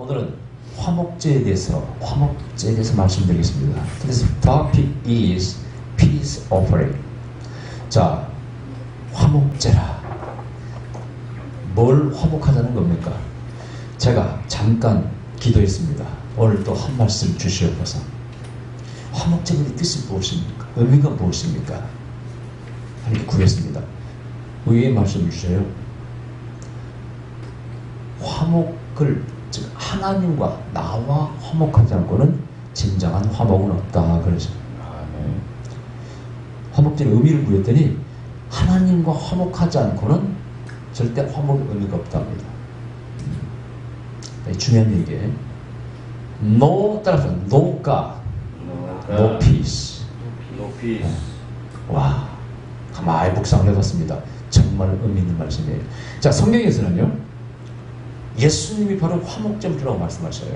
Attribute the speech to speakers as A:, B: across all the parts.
A: 오늘은 화목제에 대해서 말씀드리겠습니다. Today's topic is peace offering. 자, 화목제라. 뭘 화목하자는 겁니까? 제가 잠깐 기도했습니다. 오늘 또 한 말씀 주시옵소서. 화목제의 뜻이 무엇입니까? 의미가 무엇입니까? 이렇게 구했습니다. 의외의 말씀을 주셔요. 화목을, 즉 하나님과 나와 화목하지 않고는 진정한 화목은 없다. 그래서 화목제의 의미를 구했더니 하나님과 화목하지 않고는 절대 화목의 의미가 없답니다. 중요한 얘기예요. No, 따라서 no God, no peace.
B: No peace.
A: 와, 가만히 묵상을 해봤습니다. 정말 의미 있는 말씀이에요. 자, 성경에서는요, 예수님이 바로 화목제물이라고 말씀하셔요.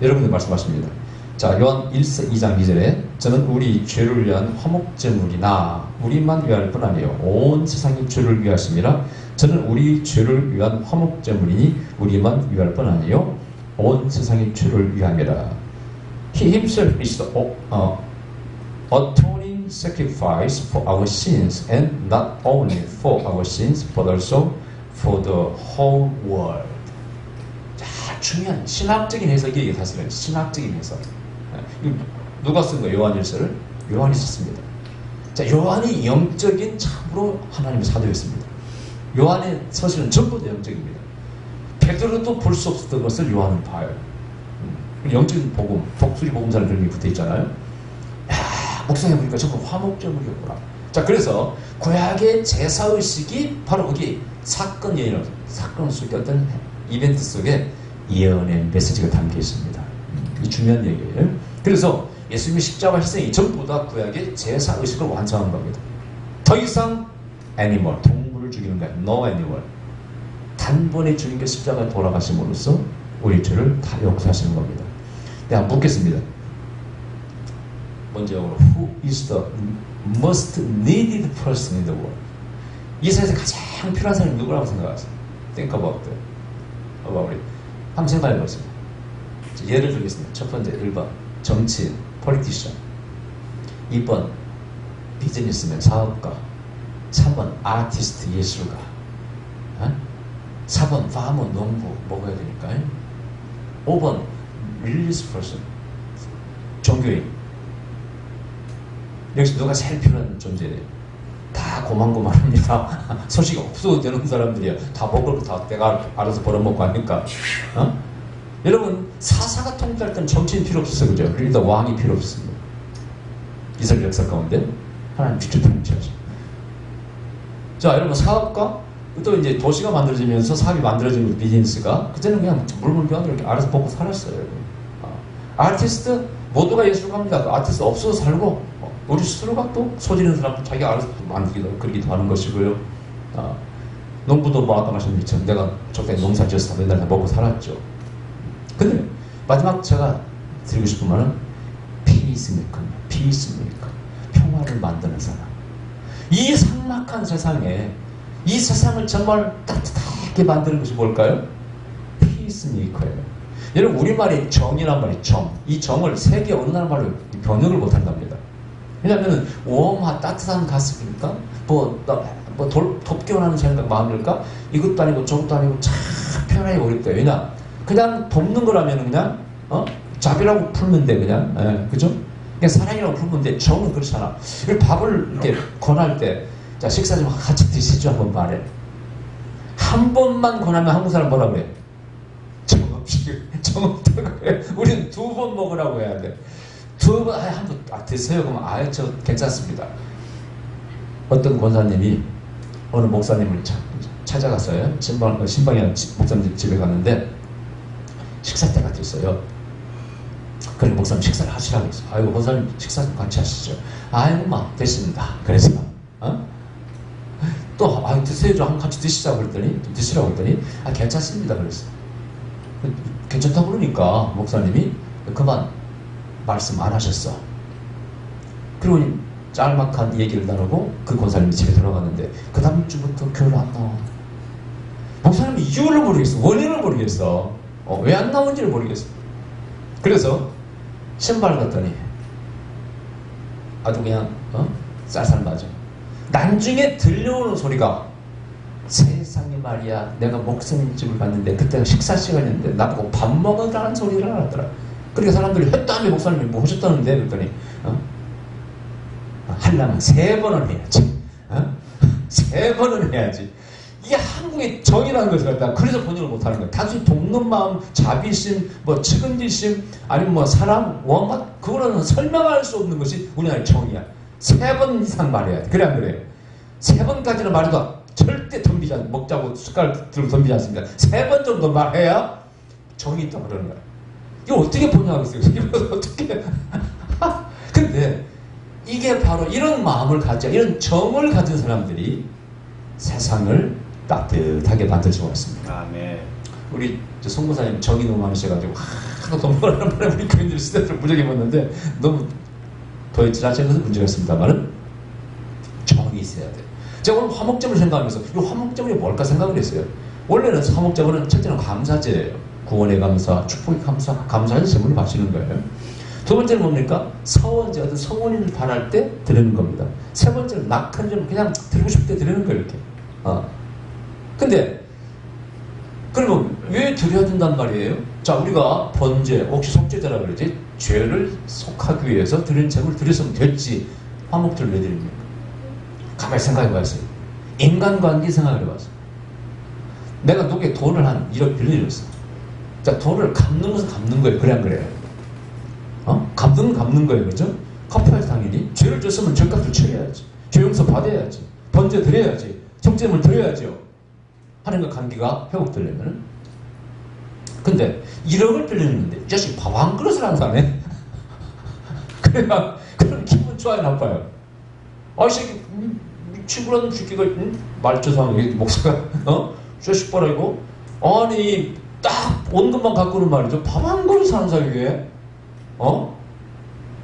A: 여러분들 말씀하십니다. 자, 요한 2장 2절에 저는 우리 죄를 위한 화목제물이나 우리만 위할 뿐 아니요 온 세상의 죄를 위하심이라. 저는 우리 죄를 위한 화목제물이니 우리만 위할 뿐 아니요 온 세상의 죄를 위함이라. He himself is the atoning sacrifice for our sins, and not only for our sins, but also for the whole world. 자, 중요한 신학적인 해석이에요. 사실은 신학적인 해석. 누가 쓴 거예요? 요한 1서를? 요한이 썼습니다. 자, 요한이 영적인 참으로 하나님의 사도였습니다. 요한의 서신은 전부 다 영적입니다. 베드로도 볼 수 없었던 것을 요한은 봐요. 영적인 복음, 독수리 복음사를 그런 게 붙어 있잖아요. 야, 묵상해보니까 전부 화목제물이었구나. 자, 그래서 구약의 제사의식이 바로 거기 사건 속에 어떤 이벤트 속에 예언의 메시지가 담겨 있습니다. 이 중요한 얘기예요. 그래서 예수님의 십자가 희생이 전부 다 구약의 제사의식을 완성한 겁니다. 더 이상 애니멀, 동물을 죽이는 거야. No animal. 단번에 주님께 십자가에 돌아가심으로써 우리 죄를 다 용서하시는 겁니다. 내가 묻겠습니다. 먼저 Who is the most needed person in the world? 이 세상에서 가장 필요한 사람이 누구라고 생각하세요? Think about it. 한번 생각해보세요. 예를 들겠습니다. 첫 번째 1번 정치인, politician. 2번 비즈니스맨, 사업가. 3번 아티스트, 예술가. 4번 farmer, 농부, 먹어야 되니까요. 5번 religious person, 종교인. 여기서 누가 제일 필요한 존재예요? 다 고만고만합니다. 소식이 없어도 되는 사람들이야. 다 먹을 거 다 내가 알아서 벌어먹고 하니까. 여러분, 사사가 통치할 때는 정치인 필요 없었어요. 그죠? 그러니까 왕이 필요 없습니다. 이스라엘 역사 가운데 하나님 직접 통치하죠. 자, 여러분, 사업가? 또 이제 도시가 만들어지면서 사업이 만들어지는 비즈니스가, 그때는 그냥 물물교환으로 이렇게 알아서 먹고 살았어요. 여러분. 아티스트? 모두가 예술가입니다. 그 아티스트 없어도 살고, 우리 스스로가 또 소질 있는 사람 자기가 알아서 만들기도, 그러기도 하는 것이고요. 농부도 뭐 아까 말씀드린 것처럼 내가 적당히 농사 지어서 맨날 다 먹고 살았죠. 근데 마지막 제가 드리고 싶은 말은 피스메이커, 평화를 만드는 사람. 이 삭막한 세상에 이 세상을 정말 따뜻하게 만드는 것이 뭘까요? 피스메이커예요. 여러분, 우리말이 정이란 말이 정. 이 정을 세계 어느 나라 말로 번역을 못한답니다. 왜냐하면 웜한 따뜻한 가스입니까? 돕기원하는 생각 마음일까? 이것도 아니고 저것도 아니고 참 편하게 어렵다. 왜냐? 그냥 돕는 거라면 그냥 자비라고 풀면 돼. 그냥 그죠? 그냥 사랑이라고 풀면 돼. 정은 그렇잖아. 밥을 이렇게 권할 때, 자, 식사 좀 같이 드시죠. 한번 말해. 한 번만 권하면 한국 사람 뭐라고 그래? 정없다고 해. 우리는 2번 먹으라고 해야 돼. 2번, 한 번, 드세요. 그러면, 저 괜찮습니다. 어떤 권사님이 어느 목사님을 찾아갔어요. 신방이라는 목사님 집에 갔는데, 식사 때가 됐어요. 그래, 목사님 식사를 하시라고 했어요. 아이고, 권사님 식사 좀 같이 하시죠. 아이고, 됐습니다. 그래서, 또, 드세요. 좀 같이 드시자고 그랬더니, 드시라고 했더니, 괜찮습니다. 그랬어요. 괜찮다고 그러니까, 목사님이 그만 말씀 안 하셨어. 그리고 짤막한 얘기를 나누고 그 권사님이 집에 들어갔는데, 그 다음 주부터 교회를 안 나와. 목사님이 이유를 모르겠어. 원인을 모르겠어. 왜 안 나온지를 모르겠어요. 그래서 신발을 갔더니 아주 그냥 쌀쌀맞아. 나중에 들려오는 소리가 세상에 말이야, 내가 목사님 집을 갔는데 그때가 식사 시간이었는데 나보고 밥 먹으라는 소리를 하더라. 그러니까 사람들이 했다며 목사님이 뭐 하셨다는데 그랬더니 하려면 3번은 해야지. 3번은 해야지. 이게 한국의 정이라는 것을 갖다 그래서 번역을 못하는 거야. 단순히 돕는 마음, 자비심, 뭐 측은지심, 아니면 뭐 사랑, 원망, 그거는 설명할 수 없는 것이 우리나라의 정이야. 3번 이상 말해야 돼. 그래 안 그래? 3번까지는 말해도 절대 덤비지 않, 먹자고 숟가락 들고 덤비지 않습니다. 3번 정도 말해야 정이 있다고 그러는 거야. 이거 어떻게 번역하겠어요? 이거 어떻게. 근데 이게 바로 이런 마음을 가져, 이런 정을 가진 사람들이 세상을 따뜻하게 만들 수가 있습니다.
B: 아, 네.
A: 우리 송무사님 정이 너무 많으셔가지고 하도 돈벌는 바람에 우리 교인들 스태프를 무지하게 입었는데 너무 더 지나치는 것은 문제가 있습니다만은 정이 있어야 돼요. 제가 오늘 화목제물 생각하면서 이 화목제물이 뭘까 생각을 했어요. 원래는 화목제물은 첫째는 감사제예요. 구원의 감사, 축복의 감사, 감사의 제물을 바치는 거예요. 두 번째는 뭡니까? 서원제, 어떤 성원인을 바랄 때 드리는 겁니다. 세 번째는 낙한 점 그냥 드리고 싶을 때 드리는 거예요, 이렇게. 근데 그러면 왜 드려야 된단 말이에요? 자, 우리가 번제, 혹시 속죄제라 그러지? 죄를 속하기 위해서 드리는 제물 드렸으면 됐지. 화목제를 왜 드립니까? 가만히 생각해봤어요. 인간관계 생각해봤어요. 내가 누구에게 돈을 한 1억 빌려줬어. 자, 돈을 갚는 것은 갚는 거예요. 그래 안 그래요? 갚는 거예요. 그죠? 갚아야지 당연히. 죄를 졌으면 죄값을 치러야지. 죄 용서 받아야지. 번제 드려야지. 속죄물 드려야죠. 하나님과 관계가 회복되려면. 근데 1억을 빌렸는데 이 자식 밥 한 그릇을 안 사네. 그래야 그럼 기분 좋아요, 나빠요? 이 새끼 미치고라는 새끼가 말 죄송하게 목사가 쇠식 봐라 이거. 아니 딱 온 것만 갖고는 말이죠. 밥 한 그릇 사는 사이에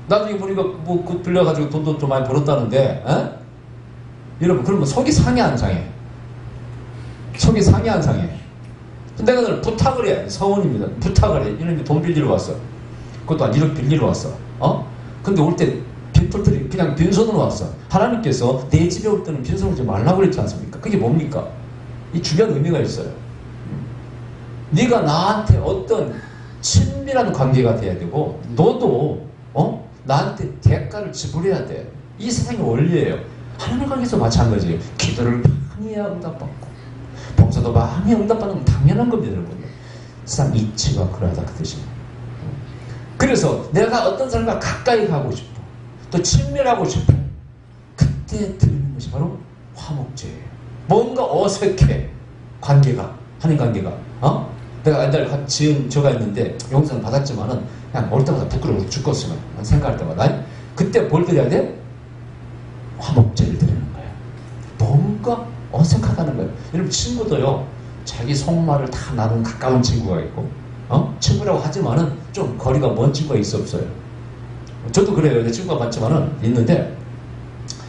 A: 나중에 보니까 뭐 그 빌려가지고 돈도 좀 많이 벌었다는데 여러분 그러면 속이 상해 안 상해? 속이 상해 안 상해? 내가 늘 부탁을 해. 서원입니다. 부탁을 해. 이놈이 돈 빌리러 왔어. 그것도 한 1억 빌리러 왔어. 근데 올 때 빈털터리 그냥 빈손으로 왔어. 하나님께서 내 집에 올 때는 빈손으로 오지 말라고 그랬지 않습니까? 그게 뭡니까? 이 중요한 의미가 있어요. 네가 나한테 어떤 친밀한 관계가 돼야 되고 너도 나한테 대가를 지불해야 돼. 이 세상의 원리예요. 하나님 관계에서 마찬가지예요. 기도를 많이 해야 응답받고 봉사도 많이 응답받는 건 당연한 겁니다, 여러분. 세상 이치가 그러하다 그 뜻입니다. 그래서 내가 어떤 사람과 가까이 가고 싶어, 또 친밀하고 싶어, 그때 드리는 것이 바로 화목제예요. 뭔가 어색해, 관계가, 하나님 관계가. 내가 옛날에 지은 저가 있는데 용서는 받았지만은 그냥 올 때마다 부끄러워 죽겠으면 생각할 때마다 그때 뭘 드려야 돼? 화목제를 드리는 거예요. 뭔가 어색하다는 거예요. 여러분 친구도요, 자기 속말을 다 나누는 가까운 친구가 있고 친구라고 하지만은 좀 거리가 먼 친구가 있어 없어요. 저도 그래요. 내 친구가 많지만은 있는데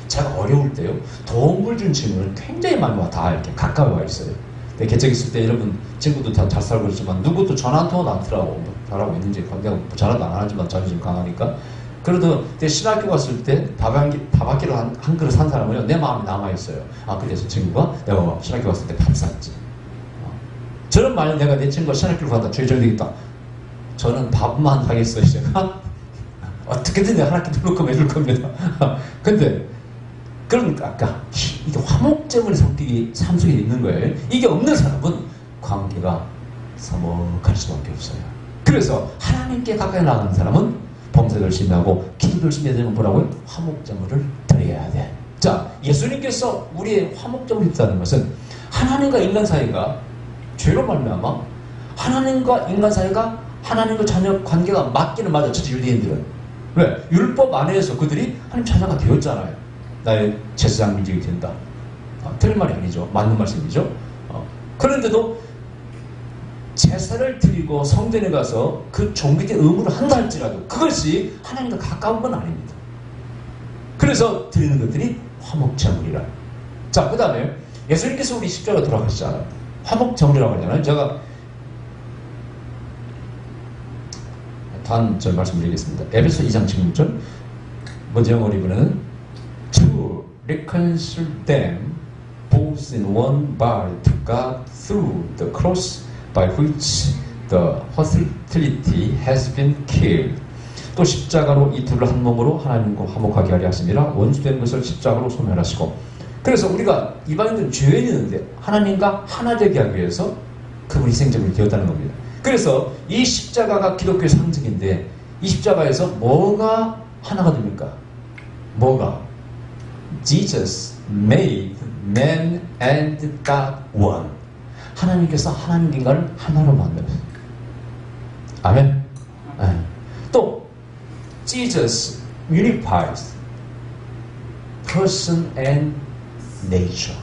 A: 제가 어려울 때요, 도움을 준 친구는 굉장히 많이 와. 다 이렇게 가까이 와 있어요. 내 개척 있을 때 여러분 친구도 다 잘 살고 있지만 누구도 전화 한 통화도 안 하더라고. 뭐 잘하고 있는지 내가 전화도 안 하지만 자존심 강하니까. 그래도 내 신학교 갔을 때 밥 한 끼로 한 그릇 산 사람은요, 내 마음에 남아있어요. 그래서 친구가 내가 신학교 갔을 때 밥 샀지. 저는 만약 내가 내 친구가 신학교를 가다 죄져야 되겠다. 저는 밥만 하겠어요, 제가. 어떻게든 내가 한 학기 들을 거면 해줄 겁니다. 근데 그러니까 아까 이게 화목제물의 성격이 삶 속에 있는 거예요. 이게 없는 사람은 관계가 서먹할 수밖에 없어요. 그래서 하나님께 가까이 나가는 사람은 범사도 열심히 하고 기도도 열심히 해야 되는 뭐라고요? 화목제물을 드려야 돼. 자, 예수님께서 우리의 화목제물이 있다는 것은 하나님과 인간 사이가 죄로 말미암아 하나님과 인간 사이가 하나님과 자녀 관계가 맞기는 맞아. 저 유대인들은 왜? 율법 안에서 그들이 하나님 자녀가 되었잖아요. 나의 제사장 민족이 된다. 틀린 말이 아니죠. 맞는 말씀이죠. 그런데도 제사를 드리고 성전에 가서 그 종교의 의무를 한다 할지라도 그것이 하나님과 가까운 건 아닙니다. 그래서 드리는 것들이 화목제물이라. 자, 그 다음에 예수님께서 우리 십자가 돌아가시잖아요. 화목제물이라고 하잖아요. 제가 단절 말씀드리겠습니다. 에베소 2장 16절 먼저 영어로 이번에는 to reconcile them both in one body to God through the cross by which the hostility has been killed. 또 십자가로 이 둘을 한 몸으로 하나님과 화목하게 하려 하심이라 원수된 것을 십자가로 소멸하시고. 그래서 우리가 이방인들은 죄인이었는데 하나님과 하나 되게 하기 위해서 그분이 희생제물이 되었다는 겁니다. 그래서 이 십자가가 기독교의 상징인데 이 십자가에서 뭐가 하나가 됩니까? 뭐가? Jesus made man and God one. 하나님께서 하나님 인간을 하나로 만들었어요. 아멘. 네. 또 Jesus unifies person and nature.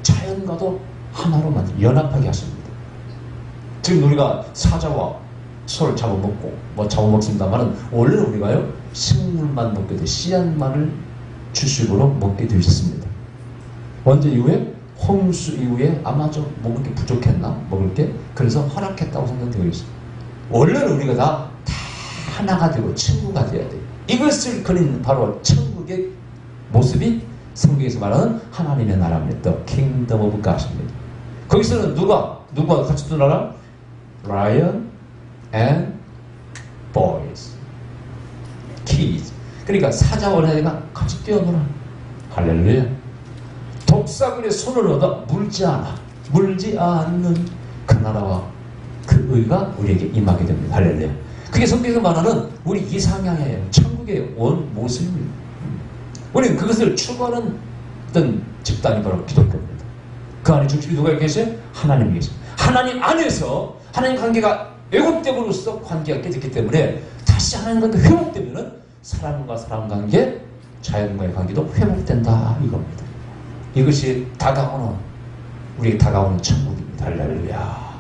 A: 자연과도 하나로 연합하게 하십니다. 지금 우리가 사자와 소를 잡아먹고 뭐 잡아먹습니다만은 원래는 우리가요 식물만 먹게 돼 씨앗만을 주식으로 먹게 되어 있었습니다. 언제 이후에? 홍수 이후에 아마 좀 먹을 게 부족했나? 먹을 게? 그래서 허락했다고 생각되고 있어요. 원래는 우리가 다 하나가 되고 친구가 돼야 돼요. 이것을 그린 바로 천국의 모습이 성경에서 말하는 하나님의 나라입니다. The Kingdom of God입니다. 거기서는 누가 같이 두 나라? Lion and boys, kids. 그러니까 사자와 어린아이가 같이 뛰어놀아. 할렐루야. 독사굴에 손을 얻어 물지 않는 그 나라와 그 의가 우리에게 임하게 됩니다. 할렐루야. 그게 성경에서 말하는 우리 이상향의 천국의 원 모습입니다. 우리는 그것을 추구하는 어떤 집단이 바로 기독교입니다. 그 안에 중심이 누가 계세요? 하나님이 계십니다. 하나님 안에서 하나님 관계가 왜곡됨으로써 관계가 깨졌기 때문에 다시 하나님과 회복되면은 사람과 사람 관계, 자연과의 관계도 회복된다 이겁니다. 이것이 우리에게 다가오는 천국입니다. 할렐루야.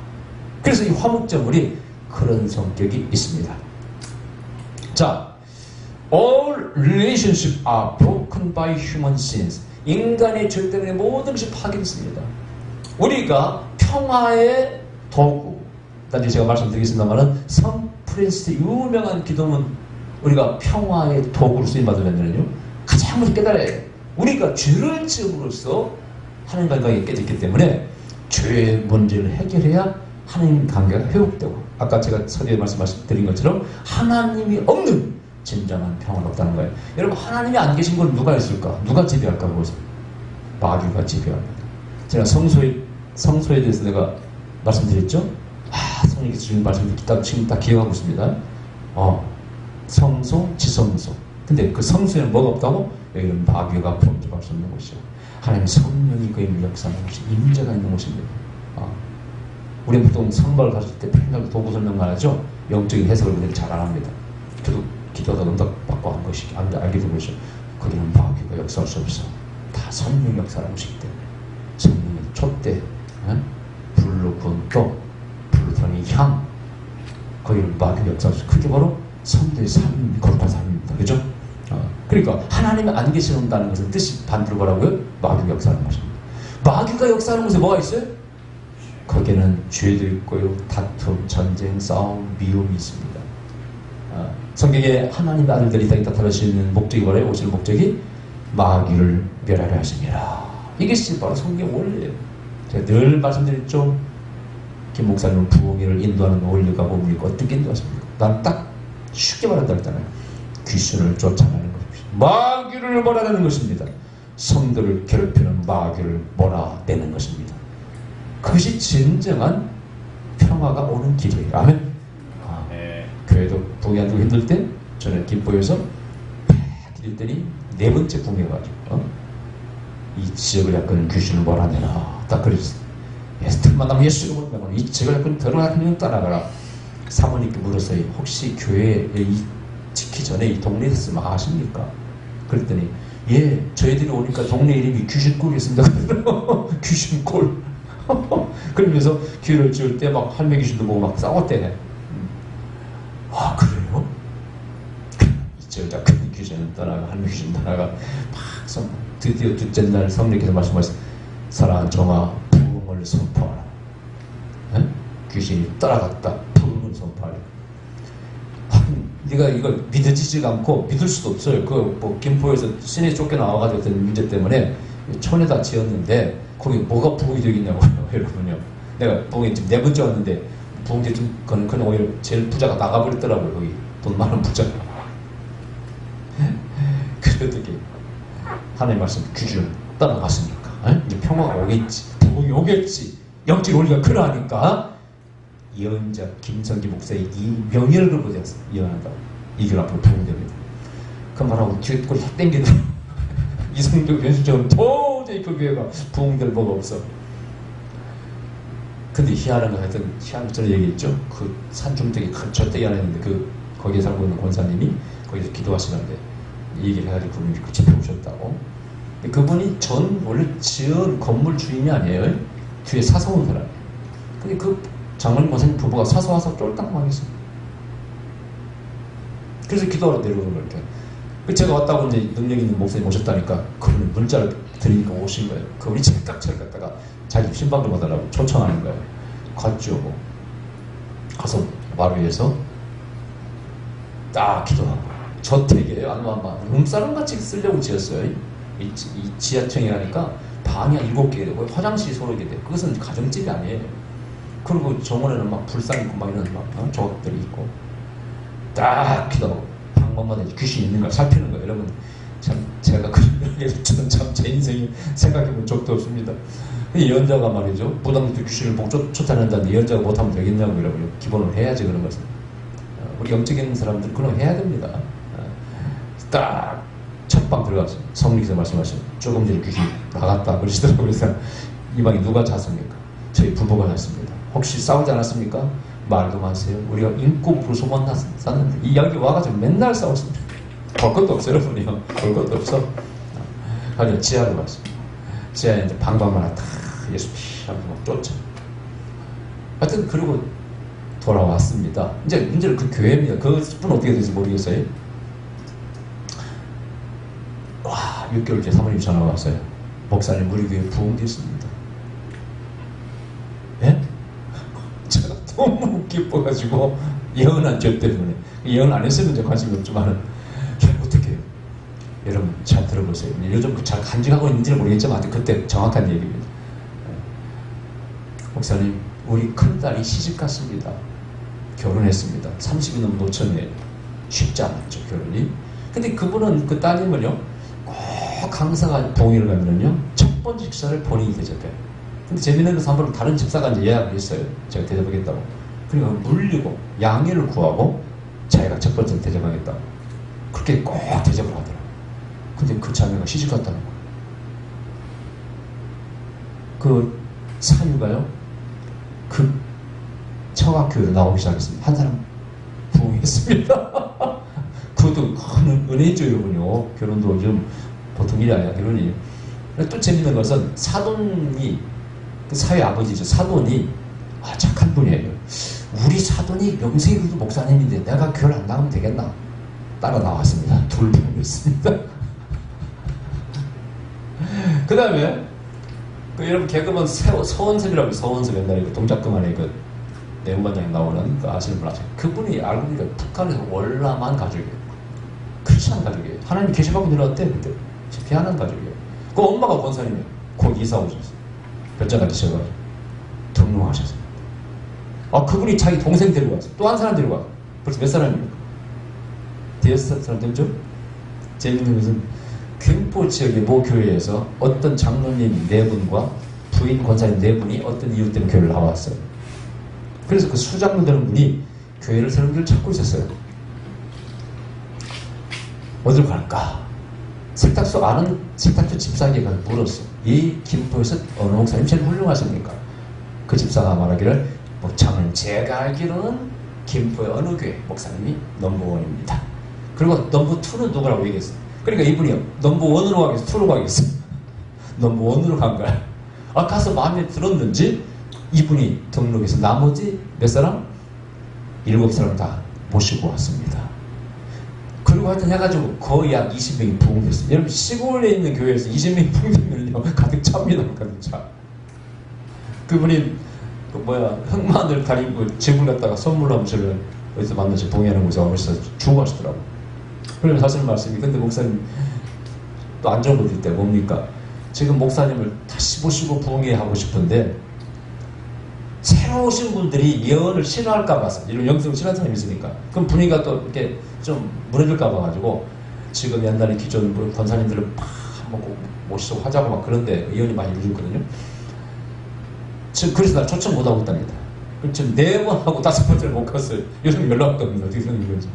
A: 그래서 이 화목제물이 그런 성격이 있습니다. 자, all relationships are broken by human sins. 인간의 죄 때문에 모든 것이 파괴됐습니다. 우리가 평화의 도구, 단지 제가 말씀드리겠습니다만은 성 프랜시스 유명한 기도문 우리가 평화의 도구로 쓰임받으면요 가장 먼저 깨달아야 해요. 우리가 죄를 지음으로써 하나님 관계가 깨졌기 때문에 죄의 문제를 해결해야 하나님 관계가 회복되고, 아까 제가 서두에 말씀드린 것처럼 하나님이 없는 진정한 평화가 없다는 거예요. 여러분, 하나님이 안 계신 건 누가 있을까? 누가 지배할까? 보세요. 마귀가 지배합니다. 제가 성소에 대해서 내가 말씀드렸죠? 성령께서 주신 말씀 지금 딱 기억하고 있습니다. 성소, 지성소. 근데 그 성소에는 뭐가 없다고? 여기는 마귀가 범접할 수 없는 곳이죠. 하나님 성령이 그의 역사하는 곳이 임재가 있는 곳입니다. 우리는 보통 성막을 가실 때 평균 도구 설명만 하죠. 영적인 해석을 우리는 잘 안 합니다. 저도 기도하다 응답받고 한 것이 알게 된 것이죠. 거기는 마귀가 역사할 수 없어. 다 성령 역사하는 곳이기 때문에 성령의 촛대, 불로 구운 떡, 불로 드러낸 향, 거기는 마귀가 역사할 수 없어. 그게 바로 성도의 삶, 거룩한 삶입니다. 그죠? 그러니까 하나님이 안 계신다는 것은 뜻이 반대로 뭐라고요? 마귀가 역사하는 것입니다. 마귀가 역사하는 곳에 뭐가 있어요? 거기에는 죄도 있고요, 다툼, 전쟁, 싸움, 미움이 있습니다. 성경에 하나님의 아들들이 땅에 나타날 수 있는 목적이 뭐래요? 오실 목적이 마귀를 멸하려 하십니다. 이것이 바로 성경 원리예요. 제가 늘 말씀드렸죠. 김 목사님은 부흥회를 인도하는 원리가 뭡니까? 어떻게 인도하십니까? 난 딱 쉽게 말한다 했잖아요. 귀신을 쫓아내는 것입니다. 마귀를 몰아내는 것입니다. 성도를 괴롭히는 마귀를 몰아내는 것입니다. 그것이 진정한 평화가 오는 길이에요. 아멘. 교회도 부흥회 안 두고 힘들 때 저는 김포에서 기도했더니 네 번째 부흥회가지고 이 지역을 약간 귀신을 몰아내라 딱 그랬어요. 틈만 나면 예수 이름으로 이 지역을 약간 들어가는 따라가라. 사모님께 물었어요. 혹시 교회에 짓기 전에 이 동네에 있으면 아십니까? 그랬더니 예, 저희들이 오니까 동네 이름이 귀신골이었습니다. 귀신골. 그러면서 교회를 지을 때 막 할매 귀신도 보고 막 싸웠대. 그래요? 이제 큰 귀신은 떠나가 할매 귀신 떠나가 막 드디어 둘째 날 성령께서 말씀하셨어요. 사랑하는 종아, 부흥을 선포하라. 귀신이 떠나갔다. 부흥을 선포하라. 네가 이걸 믿어지지가 않고 믿을 수도 없어요. 그 뭐 김포에서 시내 쫓겨나와가지고 어떤 문제 때문에 촌에다 지었는데 거기 뭐가 부흥이 되겠냐고요. 여러분요. 내가 부흥이 지금 4번째 왔는데 부흥이 좀 그는 오히려 제일 부자가 나가버렸더라고요. 거기 돈 많은 부자가. 그랬더니 하나님 말씀 규준 떠나갔으니까 이제 평화가 오겠지, 부흥이 오겠지, 영적 원리가 그러하니까 예언자 김성기 목사의 이 명예를 걸고 되었어. 예언한다고. 이길 앞으로 부흥됩니다. 그 말하고 뒤에 꼬리 확 땡기더라고. 이성적 변수적으로 도저히 그 교회가 부흥될 뭐가 없어. 근데 희한한 거 하여튼 희한한 것처럼 얘기했죠. 그 산중턱에 큰 절대기 하나 있는데 거기에 살고 있는 권사님이 거기서 기도하시는데 이 얘기를 해가지고 그분이 그 집에 오셨다고. 그분이 원래 지은 건물 주인이 아니에요. 뒤에 사서 온 사람이에요. 근데 그 장로님 권사님 부부가 사서 와서 쫄딱 망했어요. 그래서 기도하러 내려오는 거예요. 이렇게. 제가 왔다고 이제 능력 있는 목사님 오셨다니까 그분이 문자를 드리니까 오신 거예요. 그분이 찰깍찰 갖다가 자기 신방을 받으라고 초청하는 거예요. 갔죠. 뭐. 가서 마루에서 딱 기도하고 저택이에요. 아마 룸사롱같이 쓰려고 지었어요. 이 지하층에 가니까 방이 7개 되고 화장실이 서로 게 돼. 그것은 가정집이 아니에요. 그리고 정원에는 막 불상 있고 막 이런 막 조각들이 있고 딱 기도하고 방법마다 귀신이 있는가 살피는 거예요. 여러분 참 제가 그런 얘기를 저는 참 제 인생에 생각해본 적도 없습니다. 예언자가 말이죠. 무당도 귀신을 보고 쫓아낸다는데 예언자가 못하면 되겠냐고 여러분. 기본을 해야지 그런 것은. 우리 영적인 사람들은 그런 거 해야 됩니다. 딱 첫방 들어가서 성령께서 말씀하신 조금 전에 귀신 나갔다 그러시더라고요. 그래서 이 방에 누가 잤습니까? 저희 부부가 잤습니다. 혹시 싸우지 않았습니까? 말도 마세요. 우리가 인꼬부로 소문 났었는데 이 여기 와가지고 맨날 싸웠습니다. 볼 것도 없어요, 여러분이요. 볼 것도 없어. 아니 지하로 갔습니다. 지하에 이제 방방마다 다 예수 피하고 막 쫓아. 하여튼 그러고 돌아왔습니다. 이제 문제는 그 교회입니다. 그분 어떻게 될지 모르겠어요. 와, 6개월 뒤에 사모님 전화가 왔어요. 목사님 우리 교회 부흥됐습니다. 예? 제가 너무 기뻐가지고 예언한 저 때문에 예언 안 했으면 이제 관심이 없지만은 어떻게 해요? 여러분 잘 들어보세요. 요즘 잘 간직하고 있는지는 모르겠지만 그때 정확한 얘기입니다. 목사님 우리 큰딸이 시집갔습니다. 결혼했습니다. 30이 넘은 노처녀예요. 쉽지 않았죠 결혼이. 근데 그분은 그 따님을요 꼭 강사가 동의를 가면은요 첫 번째 집사를 본인이 대접해요. 근데 재밌는 것은 한 번은 다른 집사가 이제 예약을 했어요. 제가 대접하겠다고. 그러니까 물리고 양해를 구하고 자기가 첫 번째로 대접하겠다고. 그렇게 꼭 대접을 하더라고요. 근데 그 자매가 시집갔다는 거예요. 그 사유가요. 그 청학교에 나오기 시작했습니다. 한 사람 부흥했습니다. 그것도 큰 은혜죠, 여러분요. 결혼도 좀 보통 일이 아니야, 결혼이. 또 재밌는 것은 사돈이, 그 사회 아버지죠. 사돈이, 착한 분이에요. 우리 사돈이 명색이 그래도 목사님인데 내가 교회 안 나가면 되겠나? 따라 나왔습니다. 둘 부흥했습니다. 그 다음에, 여러분 개그맨 서원섭이라고 서원섭 옛날에 동작그만의 그 내용반장에 나오는 그 아시는 분 아세요? 그분이 알고 보니까 북한에서 월남한 가족이에요. 크리스찬 가족이에요. 하나님이 계시받고 내려왔대 그때. 피하는 가족이에요. 그 엄마가 권사님이에요. 곧 이사 오셨어요. 별자가 되셔가지고 등록하셨어요. 그분이 자기 동생 데리고 왔어요. 또 한 사람 데리고 왔어요. 벌써 몇 사람입니까? 대여섯 사람 되죠? 재밌는 것은 김포 지역의 모 교회에서 어떤 장로님 4분과 부인 권사님 4분이 어떤 이유 때문에 교회를 나왔어요. 그래서 그 수장로 되는 분이 교회를 세우는 길을 찾고 있었어요. 어디로 갈까? 세탁소 아는 세탁소 집사에게 가서 물었어. 이 김포에서 어느 목사님 제일 훌륭하십니까? 그 집사가 말하기를 목장은 제가 알기로는 김포의 어느 교회 목사님이 넘버원입니다. 그리고 넘버2는 누구라고 얘기했어요. 그러니까 이분이 넘버1으로 가겠어, 2로 가겠어. 넘버1으로 간 거야. 가서 마음에 들었는지 이분이 등록해서 나머지 몇 사람? 7사람 다 모시고 왔습니다. 그리고 하여튼 해가지고 거의 약 20명이 부흥됐어요. 여러분 시골에 있는 교회에서 20명이 부흥되면요 가득 찹니다. 가득 차. 그분이 흑마늘 다리고 집을 갖다가 선물로 하면 저를 어디서 만나서 동의하는 목사가 오셔서 죽어가시더라고. 그러면 하시는 말씀이, 근데 목사님 또 안 좋은 것도 있대. 뭡니까? 지금 목사님을 다시 보시고 부흥회하고 싶은데 새로 오신 분들이 예언을 싫어할까 봐서, 이런 영성을 싫어하는 사람이 있으니까, 그럼 분위기가 또 이렇게 좀 무너질까 봐가지고 지금 옛날에 기존 권사님들을 막 한번 꼭 모시고 하자고 막 그런데 예언이 많이 이루어졌거든요. 지금 그래서 나 초청 못하고 있답니다. 지금 4번하고 5번째를 못 갔어요. 요즘 연락 왔거든요. 어떻게 생각하는지.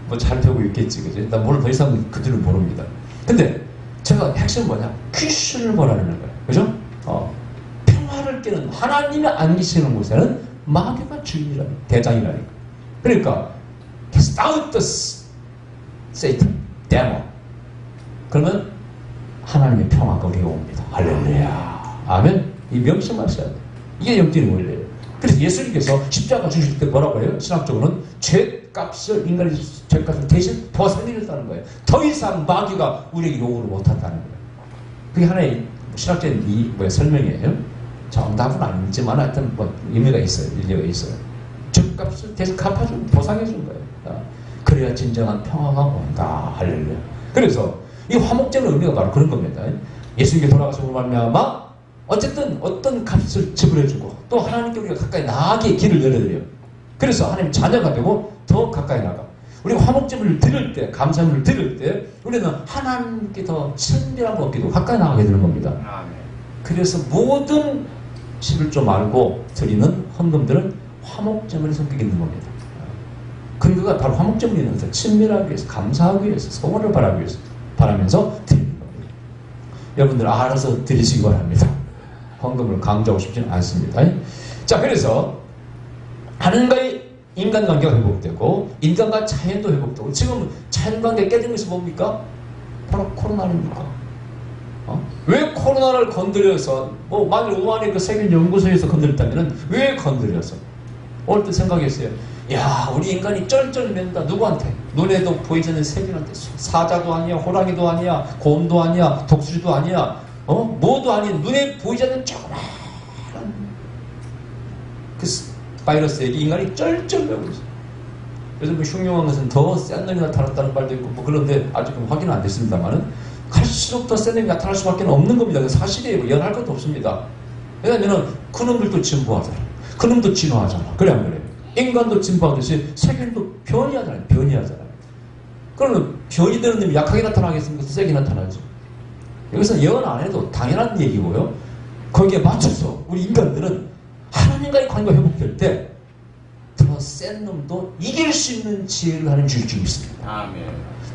A: 뭐 잘 되고 있겠지, 그지? 나 뭘 더 이상 그들은 모릅니다. 근데 제가 핵심은 뭐냐? 퀴슈를 뭐라는 거예요. 그죠? 평화를 깨는, 하나님이 안 계시는 곳에는 마귀가 주인이라니, 대장이라니까. 그러니까 cast out the Satan, demon. 그러면 하나님의 평화가 우리에게 옵니다. 할렐루야. 아멘. 이 명심하셔야 돼요. 이게 영적인 원리예요. 그래서 예수님께서 십자가 주실 때 뭐라고 해요? 신학적으로는 죄값을, 인간의 죄값을 대신 벗어내렸다는 거예요. 더 이상 마귀가 우리에게 요구를 못한다는 거예요. 그게 하나의 신학적인 설명이에요. 정답은 아니지만 하여튼 뭐 의미가 있어요. 일리가 있어요. 죄값을 대신 갚아준, 보상해준 거예요. 그래야 진정한 평화가 온다. 할렐루야. 그래서 이 화목제의 의미가 바로 그런 겁니다. 예수님께 돌아가심으로 말미암아 어쨌든 어떤 값을 지불해주고 또 하나님께 우리가 가까이 나가게 길을 열어드려요. 그래서 하나님 자녀가 되고 더 가까이 나가. 우리가 화목제를 드릴 때, 감사함을 드릴 때 우리는 하나님께 더 친밀함을 얻기도 가까이 나가게 되는 겁니다. 그래서 모든 11조 말고 드리는 헌금들은 화목제물의 성격이 있는 겁니다. 근거가 바로 화목제물이 있는 것을 친밀하기 위해서, 감사하기 위해서, 소원을 바라기 위해서, 바라면서 드리는 겁니다. 여러분들 알아서 드리시기 바랍니다. 헌금을 강조하고 싶지는 않습니다. 자, 그래서 하나님과의 인간관계가 회복되고 인간과 자연도 회복되고, 지금 자연관계 깨진 것이 뭡니까? 바로 코로나 아닙니까? 왜 코로나를 건드려서, 만일 우한의 그 세계 연구소에서 건드렸다면 왜 건드려서? 어릴 때 생각했어요. 야, 우리 인간이 쩔쩔맨다. 누구한테? 눈에도 보이지 않는 세균한테. 사자도 아니야, 호랑이도 아니야, 곰도 아니야, 독수리도 아니야, 뭐도 아닌 눈에 보이지 않는 조그마한 그 바이러스에게 인간이 쩔쩔매고 있어요. 그래서 뭐 흉흉한 것은 더 센 놈이 나타났다는 말도 있고, 뭐 그런데 아직은 확인은 안 됐습니다만은 갈수록 더 센 놈이 나타날 수밖에 없는 겁니다. 그 사실이에요. 연할 것도 없습니다. 왜냐면은 그놈들도 진보하잖아. 그놈도 진화하잖아. 그래 안 그래요? 인간도 진보하듯이 세균도 변이하잖아요. 변이하잖아요. 그러면 변이되는 놈이 약하게 나타나겠습니까? 세게 나타나죠. 여기서 예언 안 해도 당연한 얘기고요. 거기에 맞춰서 우리 인간들은 하나님과의 관계가 회복될 때 더 센 놈도 이길 수 있는 지혜를 하는 주일 줄 믿습니다.
B: 아멘.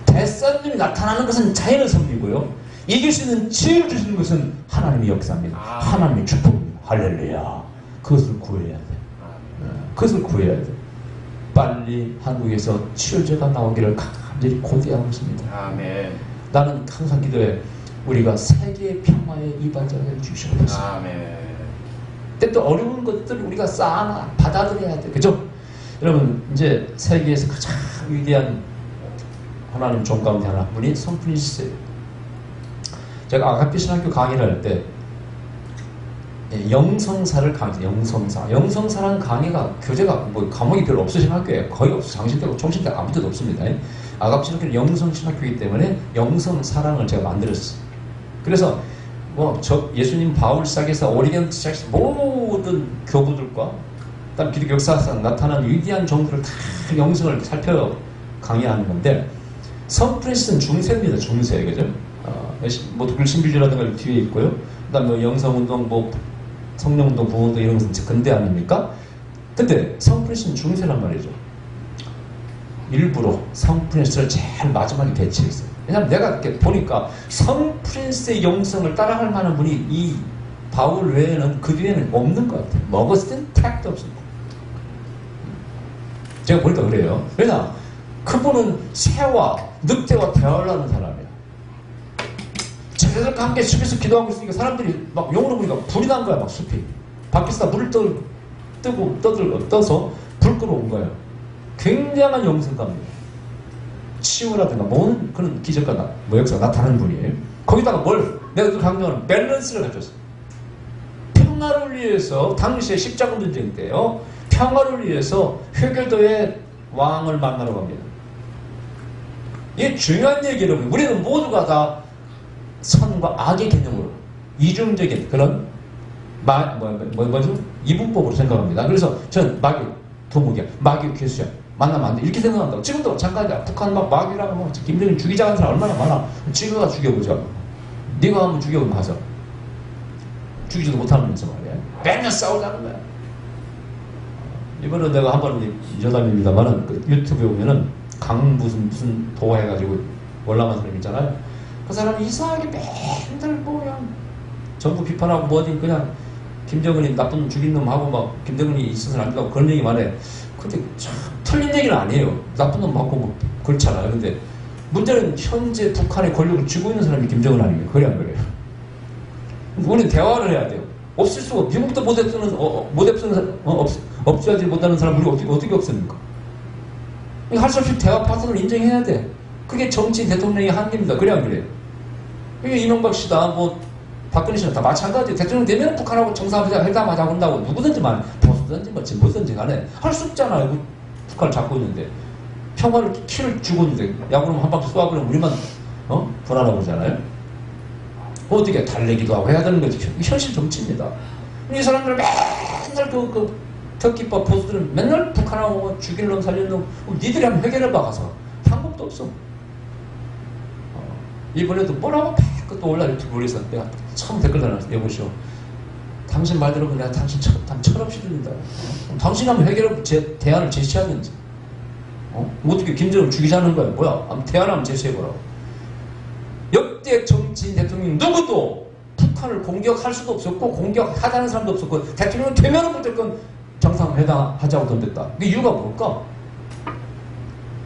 A: 대센 놈이 나타나는 것은 자연의 섭리고요. 이길 수 있는 지혜를 주시는 것은 하나님의 역사입니다. 하나님의 축복입니다. 할렐루야. 그것을 구해야 돼. 그것을 구해야 돼. 빨리 한국에서 치료제가 나오기를 간절히 고대하고 있습니다.
B: 아멘.
A: 나는 항상 기도해. 우리가 세계의 평화에 이바지하게 해주시옵소서.
B: 아멘.
A: 근데 또 어려운 것들을 우리가 쌓아 받아들여야 돼. 그죠? 여러분, 이제 세계에서 가장 위대한 하나님 종 가운데 하나 분이 성프린시스예요. 제가 아가페 신학교 강의를 할 때 영성사를 강의해요. 영성사라는 강의가, 교재가 뭐 과목이 별로 없으신 학교예요. 거의 없어요. 장신대고 총신대 아무 데도 없습니다. 아가페 신학교는 영성 신학교이기 때문에 영성사랑을 제가 만들었어요. 그래서 예수님 바울 시작해서 오리겐 시작해서 모든 교부들과 그다음 기독교 역사상 나타난 위대한 종들을 다 영성을 살펴 강의하는 건데, 성프린시스는 중세입니다. 중세. 그죠? 글신비주라든가 뒤에 있고요. 그다음 영성운동, 성령운동, 부흥운동 이런 것은 근대 아닙니까? 근데 성프린시스는 중세란 말이죠. 일부러 성프린시스를 제일 마지막에 배치했어요. 왜냐하면 내가 이렇게 보니까 성프린스의 영성을 따라갈 만한 분이 이 바울 외에는 그 뒤에는 없는 것 같아요. 먹었을 땐 택도 없습니다. 제가 보니까 그래요. 왜냐? 그분은 새와 늑대와 대화를 하는 사람이야. 자기들과 함께 숲에서 기도하고 있으니까 사람들이 막 영으로 보니까 불이 난 거야. 막 숲이. 밖에서 물을 떠서 불 끌어온 거예요. 굉장한 영성가입니다. 치유라든가 모든 그런 기적과 역사가 나타나는 분이에요. 거기다가 내가 또 강조하는 밸런스를 가졌어요. 평화를 위해서 당시에 십자군 전쟁 때요, 평화를 위해서 회교도의 왕을 만나러 갑니다. 이게 중요한 얘기예요. 우리는 모두가 다 선과 악의 개념으로 이중적인 그런 뭐죠? 이분법으로 생각합니다. 그래서 전 마귀, 도무기야, 마귀 괴수야 만나면 안 돼. 이렇게 생각한다고. 지금도 잠깐이야. 북한 막 마귀라고 뭐 김정일 죽이자 하는 사람 얼마나 많아. 지금 가 죽여보자. 네가 한번 죽여보면 가서. 죽이지도 못하면서 말이야. 맨날 싸우자는 거야. 이번에 내가 한번 여담입니다만은 그 유튜브에 보면은 강 무슨 도 해가지고 올라간 사람 있잖아요. 그 사람이 이상하게 맨날 뭐 그냥 정부 비판하고 뭐든 그냥 김정은이 나쁜 죽인 놈 하고 막 김정은이 있어서는 안 된다고 그런 얘기만 해. 근데 참 틀린 얘기는 아니에요. 나쁜 놈 맞고 뭐 그렇잖아요. 근데 문제는 현재 북한의 권력을 쥐고 있는 사람이 김정은 아닙니까? 그래 안 그래요? 우리는 대화를 해야 돼요. 없을 수가 없어. 미국도 없애지 못하는 사람 우리가 어떻게 없습니까? 할 수 없이 대화 파트너를 인정해야 돼. 그게 정치 대통령의 한계입니다. 그래 안 그래요? 이게 이명박 씨다 뭐 박근혜 씨는 다 마찬가지예요. 대통령 되면 북한하고 정상회담하자고 한다고 누구든지 말 보수든지 뭐 진보든지 간에 할 수 없잖아요. 북한을 잡고 있는데 평화를 키를 주고 있는데 야구를 한 바퀴 쏘아버리면 우리만 불안하고 그러잖아요. 어떻게 달래기도 하고 해야 되는 거지. 현실 정치입니다. 이 사람들 맨날 그 특기법 보수들은 맨날 북한하고 죽일 놈 살릴 놈 니들이 한번 해결해봐 가서 방법도 없어. 이번에도 뭐라고 또 올라 유튜브에서 내가 처음 댓글 달았어. 여보시오. 당신 말 들으면 내가 당신 철없이 들린다. 당신 한번 해결해 대안을 제시하든지. 어떻게 김정을 죽이자는 거야? 뭐야? 한번 대안 한번 제시해보라고. 역대 정치인 대통령 누구도 북한을 공격할 수도 없었고 공격하자는 사람도 없었고 대통령은 되면은 무조건 정상회담 하자고 던졌다. 그 이유가 뭘까?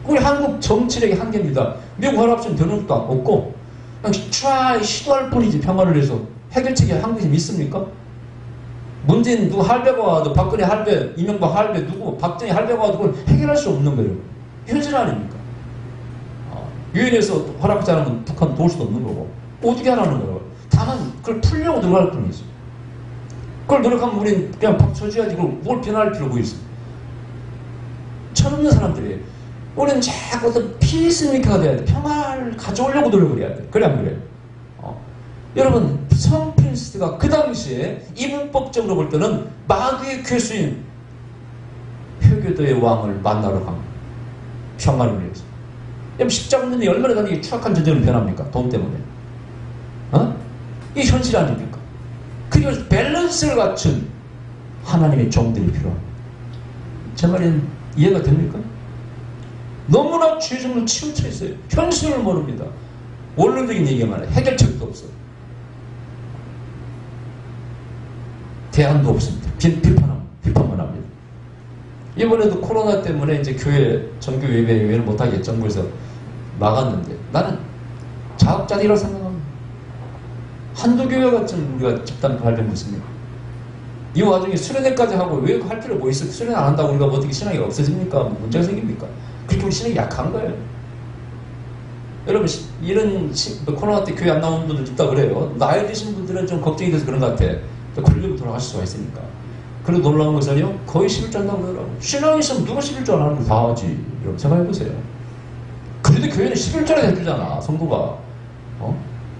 A: 우리 한국 정치력의 한계입니다. 미국 허락좀 되는 것도 없고 그냥 시도할 뿐이지. 평화를 위해서 해결책이 한국에 있습니까? 문재인 누구 할배가 와도 박근혜 할배, 이명박 할배 누구 박정희 할배가 와도 그걸 해결할 수 없는 거예요. 현실 아닙니까? 유엔에서 허락하지 않으면 북한 도울 수도 없는 거고 어떻게 하라는 거예요? 다만 그걸 풀려고 노력할 뿐이지. 그걸 노력하면 우리는 그냥 박쳐줘야지. 그걸 뭘 변할 필요가 있어. 철없는 사람들이 우리는 자꾸 어떤 피스메이커가 돼야 돼. 평화를 가져오려고 노력을 해야 돼. 그래 안 그래요? 여러분 성 프린스가 그 당시에 이분법적으로 볼 때는 마귀의 괴수인 회교도의 왕을 만나러 갑니다. 평화를 위해서. 여러분 십자가 있는데 얼마나 나중에 추악한 전쟁을 변합니까? 돈 때문에. 이게 현실 아닙니까? 그리고 밸런스를 갖춘 하나님의 종들이 필요합니다. 제 말은 이해가 됩니까? 너무나 죄정으로 치우쳐 있어요. 현실을 모릅니다. 원론적인 얘기만 해. 해결책도 없어요. 대안도 없습니다. 비판만 합니다. 이번에도 코로나 때문에 이제 정규 예배를 못하게 정부에서 막았는데 나는 자업자득이라고 생각합니다. 한두 교회가 좀 우리가 집단 발병했습니까? 이 와중에 수련회까지 하고 왜 할 필요 뭐 있어? 수련회 안 한다고 우리가 뭐 어떻게 신앙이 없어집니까? 뭐 문제가 생깁니까? 그렇게 우리 신앙이 약한 거예요. 여러분 이런 코로나 때 교회 안 나오는 분들 있다 그래요. 나이 드신 분들은 좀 걱정이 돼서 그런 것 같아. 권력이 돌아가실 수가 있으니까. 그리고 놀라운 것은요, 거의 11조 한다고 그러더라고요. 신앙이 있으면 누가 11조 안 하는 거 다 하지. 여러분 생각해보세요. 그래도 교회는 11조나 해주잖아, 성도가.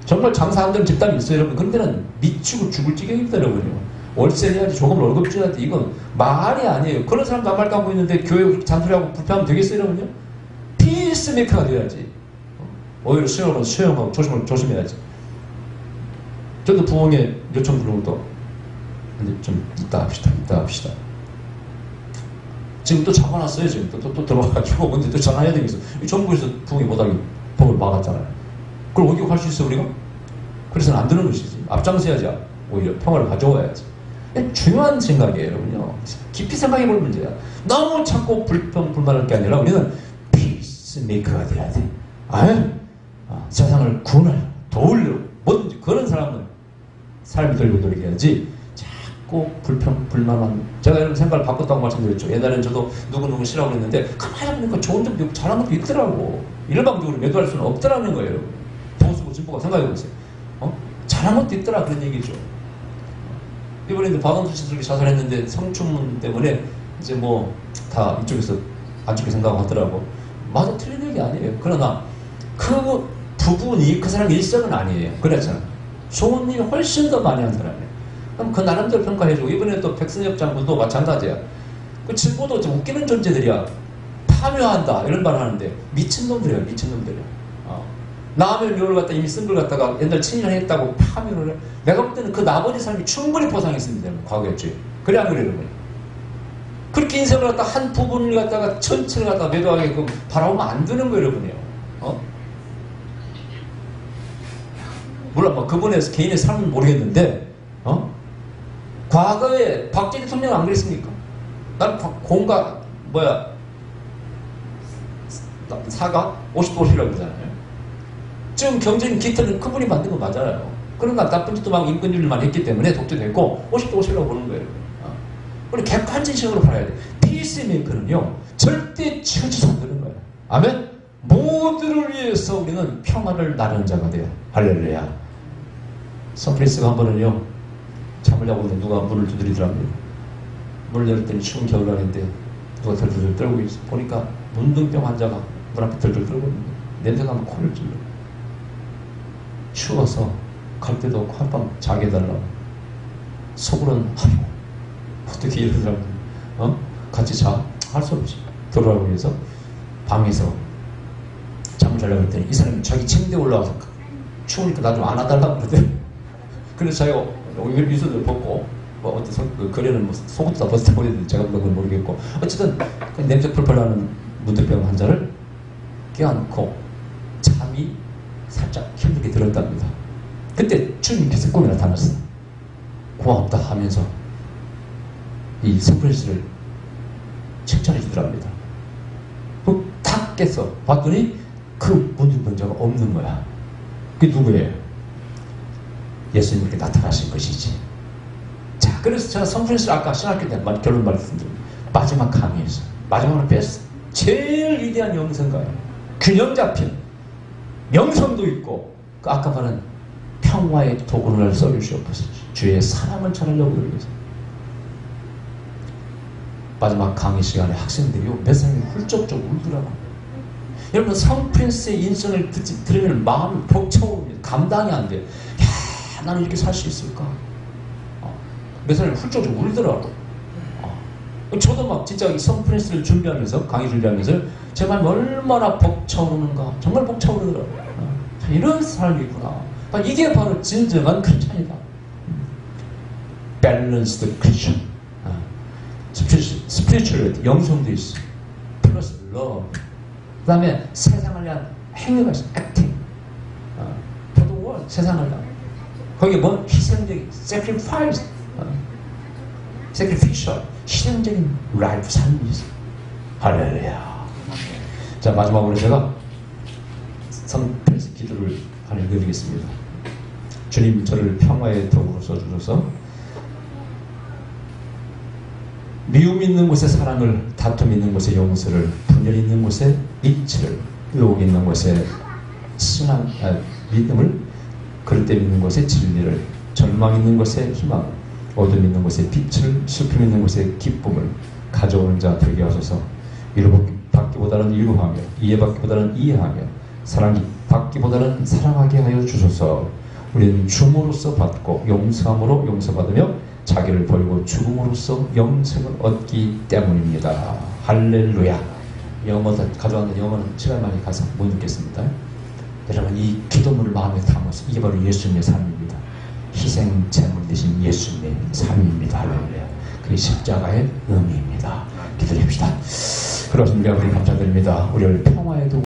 A: 정말 장사 안 되는 집단이 있어요, 여러분. 그런 데는 미치고 죽을 지경입니다, 여러분요. 월세 내야지, 조금 월급 줘야지. 이건 말이 아니에요. 그런 사람도 아무 말도 안 하고 있는데 교회 잔소리하고 불평하면 되겠어요, 여러분요? 피스메이커가 돼야지. 오히려 수용하고 조심해야지. 저도 부흥회 요청 들어올 또 근데 좀 이따 합시다. 지금 또 잡아놨어요. 지금 또 들어와가지고 근데 또 전화해야 되겠어. 정부에서 부흥회 못하게 법을 막았잖아요. 그걸 어떻게 할 수 있어 우리가? 그래서는 안 되는 것이지. 앞장서야지. 오히려 평화를 가져와야지. 중요한 생각이에요, 여러분요. 깊이 생각해볼 문제야. 너무 자꾸 불만할 게 아니라 우리는 피스메이커가 돼야 돼. 세상을 구원하려 도우려고 뭐든지 그런 사람은 삶이 들고 노력해야지. 자꾸 불만한. 제가 이런 생각을 바꿨다고 말씀드렸죠. 옛날에는 저도 누구 싫어하고 그랬는데 가만히 보니까 좋은 점도 있고 잘한 것도 있더라고. 일방적으로 매도할 수는 없더라는 거예요. 보수고 진보가 생각해보세요. 잘한 것도 있더라 그런 얘기죠. 이번에 박원순 씨들이 자살했는데 성추문 때문에 이제 뭐 다 이쪽에서 안 좋게 생각하더라고. 맞아, 틀린 얘기 아니에요. 그러나 그 부분이 그 사람 일생은 아니에요. 그랬잖아. 좋은 일 훨씬 더 많이 한 사람이에요. 그럼 그 나름대로 평가해주고, 이번에 또 백승엽 장군도 마찬가지야. 그 친구도 좀 웃기는 존재들이야. 파묘한다 이런 말을 하는데 미친놈들이야, 미친놈들이야. 남의 묘를 갖다 이미 쓴 걸 갖다가 옛날 친일했다고 파묘를 해. 내가 볼 때는 그 나머지 사람이 충분히 보상했습니다. 과거였지. 그래 안 그래 여러분? 그렇게 인생을 갖다 한 부분을 갖다가 전체를 갖다가 매도하게끔 바라보면 안 되는 거예요, 여러분이요. 물론 뭐 그분의 개인의 삶은 모르겠는데, 과거에 박정희 대통령 안 그랬습니까? 난 공가 사가 50%라고 그러잖아요. 지금 경제인 기틀은 그분이 만든 거 맞아요. 그러나 나쁜 짓도 막 인권유린만 했기 때문에 독재됐고 50%라고 보는 거예요. 우리 객관적으로 봐야 돼. 피스메이커는요 절대 치우쳐서 안 되는 거예요. 아멘. 모두를 위해서 우리는 평화를 나누는 자가 돼요. 할렐루야. 썬프린스가 한 번은요 잠을 자고 있는데 누가 문을 두드리더랍니다. 문을 열었더니 추운 겨울날인데 누가 덜덜 떨고 있어. 보니까 문둥병 환자가 문 앞에 덜덜 떨고 있는데 냄새가 나면 코를 찔러. 추워서 갈 데도 없고 한밤 자게 해달라고. 속으로는 아이고 어떻게 이런 사람 같이 자? 할 수 없지. 돌아가기 위해서 방에서 잠을 자려고 했더니 이 사람이 자기 침대에 올라와서 추우니까 나 좀 안아달라고 그러대. 그래서 자기가 위선을 벗고 그 거래는 뭐 속옷도 다 벗었다고 했는데 제가 그건 모르겠고 어쨌든 그 냄새 펄펄 나는 문득병 환자를 껴안고 잠이 살짝 힘들게 들었답니다. 그때 주님께서 꿈에 나타났어. 고맙다 하면서 이 썬프린스를 칭찬해 주더랍니다. 탁 깨서 봤더니 그 문둥병자가 없는 거야. 그게 누구예요? 예수님께 나타나신 것이지. 자, 그래서 제가 썬프린스를 아까 신학교 때 결론 말씀드립니다. 마지막 강의에서 마지막으로 뺐어. 제일 위대한 영성가예요. 균형 잡힌 영성도 있고 그 아까 말한 평화의 도구를 써주시옵소서. 주의 사랑을 전하려고 그러면서 마지막 강의 시간에 학생들이요 몇 사람이 훌쩍쩍 울더라고요. 여러분 썬프린스의 인성을 들으면 마음이 벅차오릅니다. 감당이 안 돼요. 야, 나는 이렇게 살 수 있을까? 몇 사람이 훌쩍쩍 울더라고요. 저도 막 진짜 이 썬프린스를 준비하면서 강의 준비하면서 제 마음이 얼마나 벅차오르는가. 정말 벅차오르더라고요. 이런 사람이 있구나. 이게 바로 진정한 크리스찬이다. 밸런스드 크리스찬. 스피리추얼 영성도 있어. 플러스 러브. 그 다음에 세상을 위한 행위가 있어. 액팅. for the world. 세상을 위한. 거기에 뭔 희생적인 sacrifice. sacrificial. 희생적인 라이프 삶이 있어. 할렐루야. 자, 마지막으로 제가 썬프린스 기도를 하나 읽어드리겠습니다. 주님, 저를 평화의 도구로 써주셔서 미움 있는 곳에 사랑을, 다툼 있는 곳에 용서를, 분열 있는 곳에 이치를, 의혹 있는 곳에 믿음을, 그릇됨 있는 곳에 진리를, 절망 있는 곳에 희망을, 어둠 있는 곳에 빛을, 슬픔 있는 곳에 기쁨을 가져오는 자 되게 하소서. 위로받기보다는 위로하며, 이해받기보다는 이해하며, 사랑받기보다는 사랑하게 하여 주소서. 우리는 줌으로써 받고 용서함으로 용서받으며 자기를 버리고 죽음으로써 영생을 얻기 때문입니다. 할렐루야. 영어 가져왔는 영어는 제가 많이 가서 못 읽겠습니다. 여러분 이 기도문을 마음에 담아서 이게 바로 예수님의 삶입니다. 희생 제물 되신 예수님의 삶입니다. 할렐루야. 그게 십자가의 의미입니다. 기도합시다. 그렇습니다. 우리 감사드립니다. 우리를 평화에도